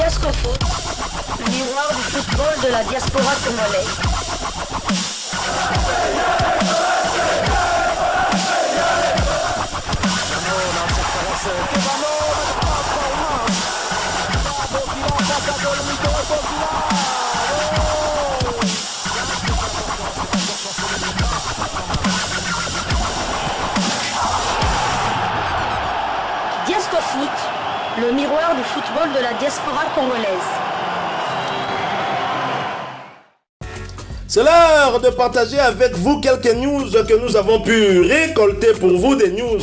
Diascofoot, le miroir du football de la diaspora congolaise. Diascofoot, le miroir du football de la diaspora congolaise. C'est l'heure de partager avec vous quelques news que nous avons pu récolter pour vous, des news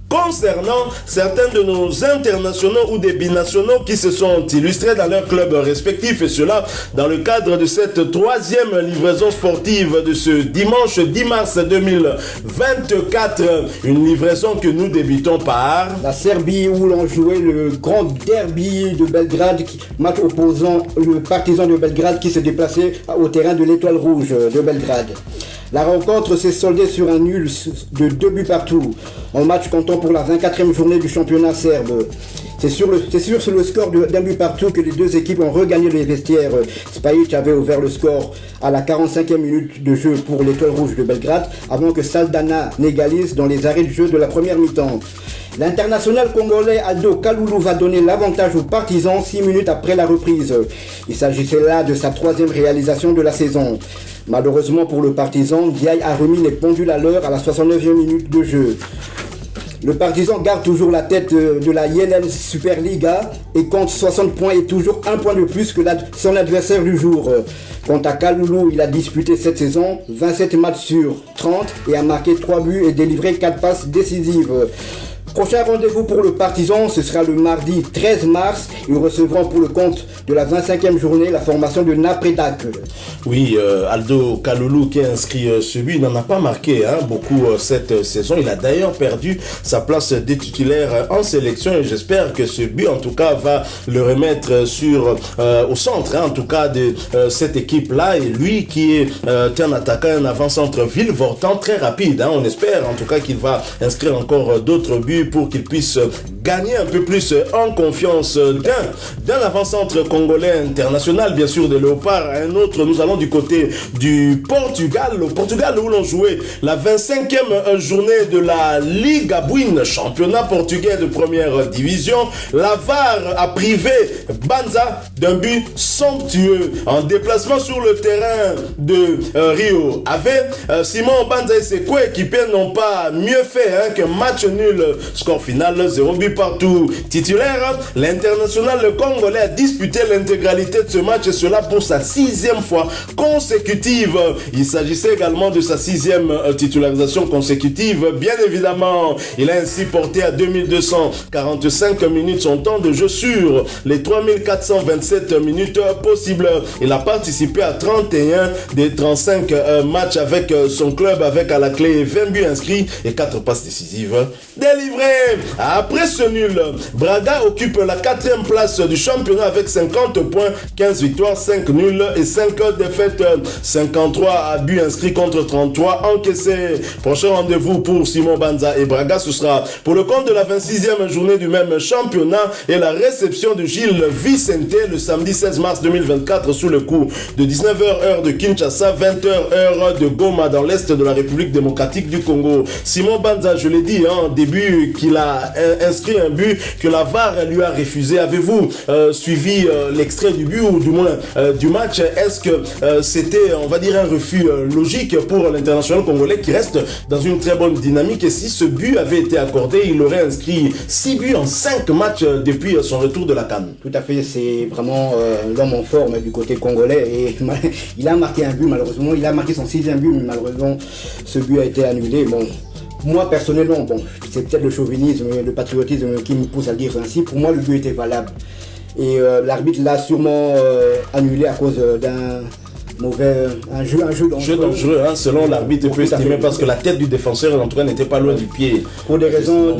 concernant certains de nos internationaux ou des binationaux qui se sont illustrés dans leurs clubs respectifs, et cela dans le cadre de cette troisième livraison sportive de ce dimanche 10 mars 2024, une livraison que nous débutons par la Serbie, où l'on jouait le grand derby de Belgrade, match opposant le Partizan de Belgrade qui se déplaçait au terrain de l'Étoile Rouge de Belgrade. La rencontre s'est soldée sur un nul de 2 buts partout, en match comptant pour la 24e journée du championnat serbe. C'est sur le score d'un but partout que les deux équipes ont regagné les vestiaires. Spajic avait ouvert le score à la 45e minute de jeu pour l'Étoile Rouge de Belgrade, avant que Saldana n'égalise dans les arrêts de jeu de la première mi-temps. L'international congolais Aldo Kalulu va donner l'avantage aux Partisans 6 minutes après la reprise. Il s'agissait là de sa 3e réalisation de la saison. Malheureusement pour le Partizan, Diaye a remis les pendules à l'heure à la 69e minute de jeu. Le Partizan garde toujours la tête de la YNL Superliga et compte 60 points et toujours un point de plus que son adversaire du jour. Quant à Kalulu, il a disputé cette saison 27 matchs sur 30 et a marqué 3 buts et délivré 4 passes décisives. Prochain rendez-vous pour le Partizan, ce sera le mardi 13 mars. Ils recevront pour le compte de la 25e journée la formation de Napredak. Oui, Aldo Kalulu qui a inscrit ce but, il n'en a pas marqué beaucoup cette saison. Il a d'ailleurs perdu sa place de titulaire en sélection et j'espère que ce but en tout cas va le remettre au centre en tout cas de cette équipe-là. Et lui qui est un attaquant, un avant-centre virevoltant très rapide. On espère en tout cas qu'il va inscrire encore d'autres buts pour qu'il puisse gagner un peu plus en confiance d'un avant-centre congolais international, bien sûr de Léopard. Un autre, nous allons du côté du Portugal. Au Portugal où l'on jouait la 25e journée de la Liga Buin, championnat portugais de première division. La VAR a privé Banza d'un but somptueux en déplacement sur le terrain de Rio Ave. Simon Banza et ses coéquipiers n'ont pas mieux fait qu'un match nul. Score final 0 but partout. Titulaire, l'international congolais a disputé l'intégralité de ce match et cela pour sa 6e fois consécutive. Il s'agissait également de sa 6e titularisation consécutive. Bien évidemment, il a ainsi porté à 2245 minutes son temps de jeu sur les 3427 minutes possibles. Il a participé à 31 des 35 matchs avec son club, avec à la clé 20 buts inscrits et 4 passes décisives délivrées. Après ce nul, Braga occupe la 4e place du championnat avec 50 points, 15 victoires, 5 nuls et 5 défaites. 53 buts inscrits contre 33 encaissés. Prochain rendez-vous pour Simon Banza et Braga, ce sera pour le compte de la 26e journée du même championnat et la réception de Gilles Vicente le samedi 16 mars 2024 sous le coup de 19h heure de Kinshasa, 20h heure de Goma dans l'est de la République démocratique du Congo. Simon Banza, je l'ai dit en début, qu'il a inscrit un but que la VAR lui a refusé. Avez-vous suivi l'extrait du but ou du moins du match? Est-ce que c'était, on va dire, un refus logique pour l'international congolais qui reste dans une très bonne dynamique? Et si ce but avait été accordé, il aurait inscrit 6 buts en 5 matchs depuis son retour de la CAN. Tout à fait, c'est vraiment l'homme en forme du côté congolais et il a marqué un but malheureusement. Il a marqué son 6e but, mais malheureusement ce but a été annulé. Bon, moi personnellement, c'est peut-être le chauvinisme, le patriotisme qui me pousse à dire ainsi. Pour moi, le but était valable. Et l'arbitre l'a sûrement annulé à cause d'un un jeu dangereux, selon l'arbitre peut estimer, parce que la tête du défenseur en tout cas n'était pas loin du pied. Pour des raisons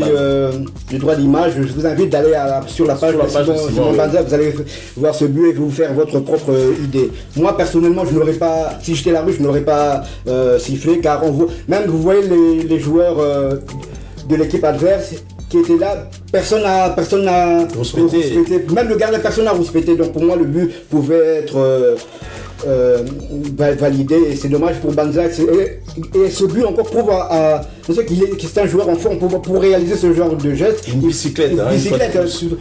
du droit d'image, je vous invite d'aller sur la page de Simon Banza, vous allez voir ce but et vous faire votre propre idée. Moi personnellement, je n'aurais pas, si j'étais l'arbitre, je n'aurais pas sifflé, car même vous voyez les joueurs de l'équipe adverse qui était là, personne n'a Rouspété. même le gardien, personne n'a rouspété. Donc pour moi, le but pouvait être validé, et c'est dommage pour Banzak. Et ce but encore prouve qu'il c'est un joueur en forme pour réaliser ce genre de geste. Une bicyclette,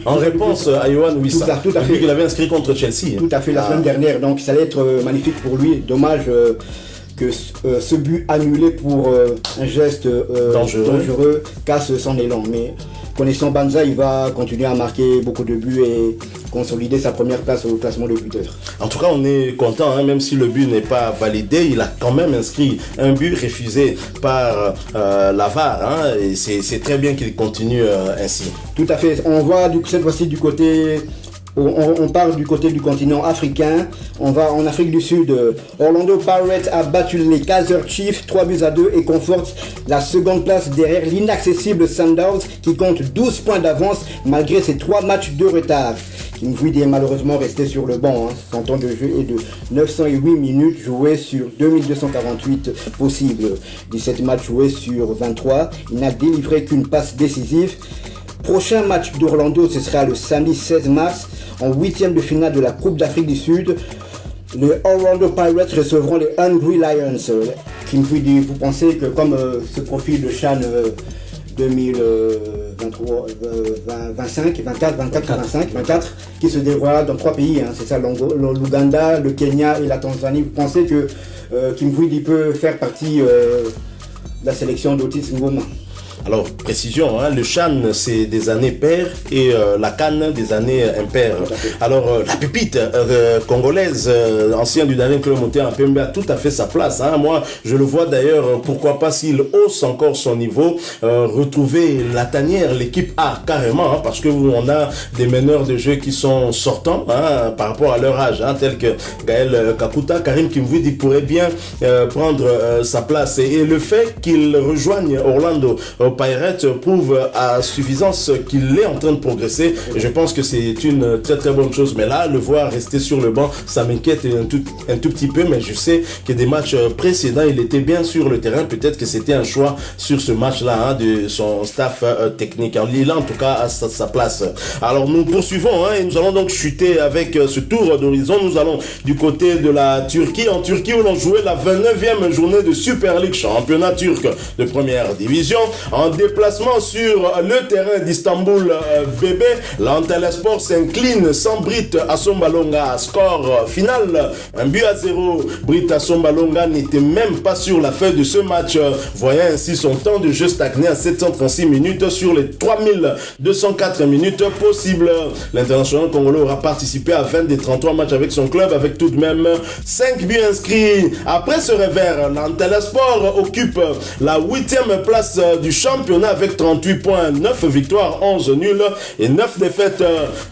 en réponse à Yohan Wissa, tout à fait, qu'il avait inscrit contre Chelsea. Tout à fait, la semaine dernière, donc ça allait être magnifique pour lui. Dommage que ce but annulé pour un geste dangereux casse son élan. Mais connaissant Banza, il va continuer à marquer beaucoup de buts et consolider sa première place au classement de buteurs. En tout cas, on est content, même si le but n'est pas validé, il a quand même inscrit un but refusé par la VAR, et c'est très bien qu'il continue ainsi. Tout à fait. On voit cette fois-ci du côté... On parle du côté du continent africain. On va en Afrique du Sud. Orlando Pirates a battu les Kaizer Chiefs 3-2 et conforte la seconde place derrière l'inaccessible Sundowns qui compte 12 points d'avance malgré ses 3 matchs de retard. Kim Vouidi est malheureusement resté sur le banc. Son temps de jeu est de 908 minutes jouées sur 2248 possibles. 17 matchs joués sur 23. Il n'a délivré qu'une passe décisive. Prochain match d'Orlando, ce sera le samedi 16 mars en 8e de finale de la Coupe d'Afrique du Sud. Les Orlando Pirates recevront les Hungry Lions. Kim Vouidi, vous pensez que comme ce profil de CHAN 2023, 25, 24, 25, qui se déroulera dans 3 pays, c'est ça, l'Ouganda, le Kenya et la Tanzanie. Vous pensez que Kim Vouidi peut faire partie de la sélection d'Otis Ngoma? Alors, précision, le CHAN, c'est des années paires et la CAN, des années impaires. Alors, la pépite congolaise, ancien du dernier club monté en PMB, a tout à fait sa place. Moi, je le vois d'ailleurs, pourquoi pas s'il hausse encore son niveau, retrouver la tanière, l'équipe A, carrément, parce que on a des meneurs de jeu qui sont sortants par rapport à leur âge, tels que Gaël Kakuta, Karim Kim Vouidi pourrait bien prendre sa place. Et le fait qu'il rejoigne Orlando Pirates prouve à suffisance qu'il est en train de progresser, et je pense que c'est une très très bonne chose. Mais là, le voir rester sur le banc, ça m'inquiète un tout petit peu, mais je sais que des matchs précédents, il était bien sur le terrain. Peut-être que c'était un choix sur ce match-là de son staff technique. Il a en tout cas à sa place. Alors nous poursuivons et nous allons donc chuter avec ce tour d'horizon. Nous allons du côté de la Turquie, en Turquie où l'on jouait la 29e journée de Super League, championnat turc de première division. En déplacement sur le terrain d'Istanbul VB, l'Antalyaspor s'incline sans Brit Assombalonga. Score final 1-0. Brit Assombalonga n'était même pas sur la feuille de ce match, voyant ainsi son temps de jeu stagner à 736 minutes sur les 3204 minutes possibles. L'international congolais aura participé à 20 des 33 matchs avec son club, avec tout de même 5 buts inscrits. Après ce revers, l'Antalyaspor occupe la 8e place du championnat avec 38 points, 9 victoires, 11 nuls et 9 défaites,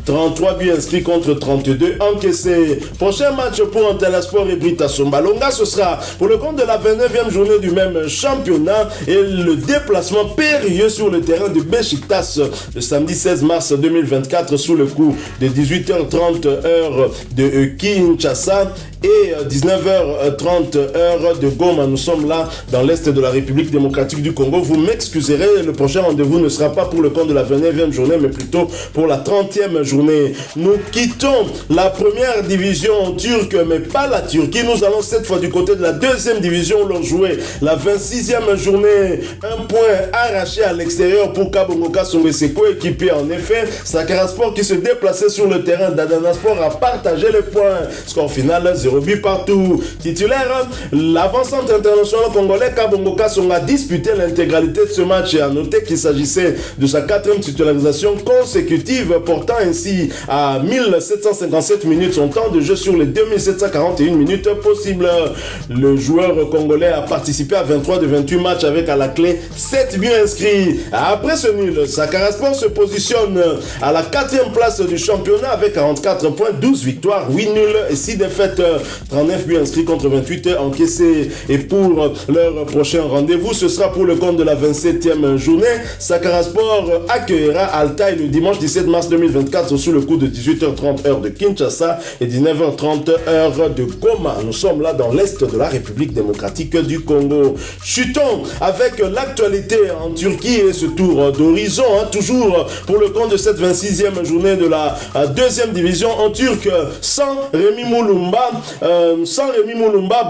33 buts inscrits contre 32 encaissés. Prochain match pour Antalyaspor et Brit Assombalonga, ce sera pour le compte de la 29e journée du même championnat et le déplacement périlleux sur le terrain de Beşiktaş le samedi 16 mars 2024 sous le coup de 18h30 heure de Kinshasa et 19h30 heure de Goma. Nous sommes là dans l'est de la République démocratique du Congo. Vous m'excuserez, le prochain rendez-vous ne sera pas pour le compte de la 29e journée, mais plutôt pour la 30e journée. Nous quittons la première division turque, mais pas la Turquie. Nous allons cette fois du côté de la 2e division où l'on jouait la 26e journée. Un point arraché à l'extérieur pour Kabongoka Songeseko, équipé en effet. Sakaraspor qui se déplaçait sur le terrain d'Adanaspor a partagé les points. Score final 0 but partout. Titulaire, l'avant-centre international congolais Kabongoka Songa a disputé l'intégralité de ce match et a noté qu'il s'agissait de sa 4e titularisation consécutive, portant ainsi à 1757 minutes son temps de jeu sur les 2741 minutes possibles. Le joueur congolais a participé à 23 de 28 matchs avec à la clé 7 buts inscrits. Après ce nul, Sakaraspor se positionne à la 4e place du championnat avec 44 points, 12 victoires, 8 nuls et 6 défaites. 39 buts inscrits contre 28 encaissés. Et pour leur prochain rendez-vous, ce sera pour le compte de la 27e journée. Sakaraspor accueillera Altaï le dimanche 17 mars 2024 sous le coup de 18h30 heure de Kinshasa et 19h30 heure de Goma. Nous sommes là dans l'est de la République démocratique du Congo. Chutons avec l'actualité en Turquie et ce tour d'horizon, toujours pour le compte de cette 26e journée de la deuxième division en Turc. Sans Rémi Moulumba,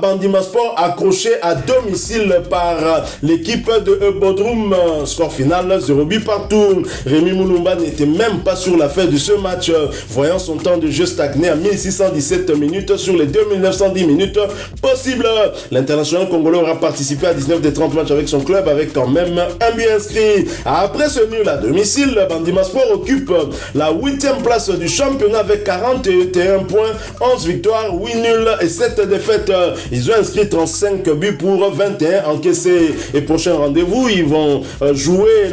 Bandimaspor accroché à domicile par l'équipe de Bodrum. Score final 0 but partout. Rémi Moulumba n'était même pas sur la fin de ce match, voyant son temps de jeu stagner à 1617 minutes sur les 2910 minutes possibles. L'international congolais aura participé à 19 des 30 matchs avec son club avec quand même un but inscrit. Après ce nul à domicile, Bandimaspor occupe la 8e place du championnat avec 41 points, 11 victoires, 8 nuls et 7 défaites. Ils ont inscrit 35 buts pour 21 encaissés. Et prochain rendez-vous, ils vont jouer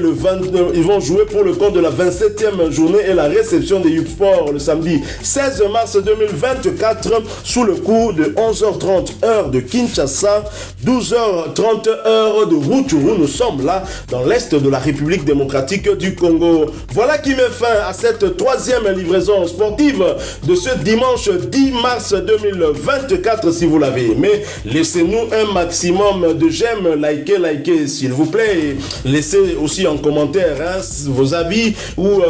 pour le compte de la 27e journée et la réception des Yupspor le samedi 16 mars 2024 sous le coup de 11h30 heure de Kinshasa, 12h30 heure de Rutshuru. Nous sommes là dans l'est de la République démocratique du Congo. Voilà qui met fin à cette troisième livraison sportive de ce dimanche 10 mars 2024. Si vous l'avez aimé, laissez-nous un maximum de j'aime, likez s'il vous plaît, et laissez aussi en commentaire vos avis ou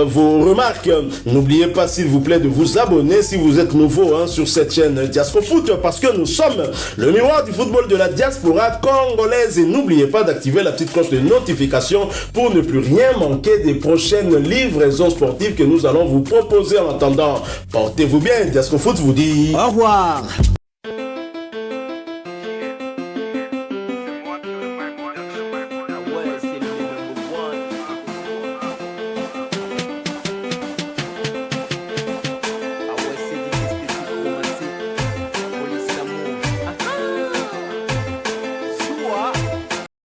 vos remarques. N'oubliez pas s'il vous plaît de vous abonner si vous êtes nouveau sur cette chaîne Diascofoot, parce que nous sommes le miroir du football de la diaspora congolaise. Et n'oubliez pas d'activer la petite cloche de notification pour ne plus rien manquer des prochaines livraisons sportives que nous allons vous proposer. En attendant, portez-vous bien. Diascofoot vous dit au revoir.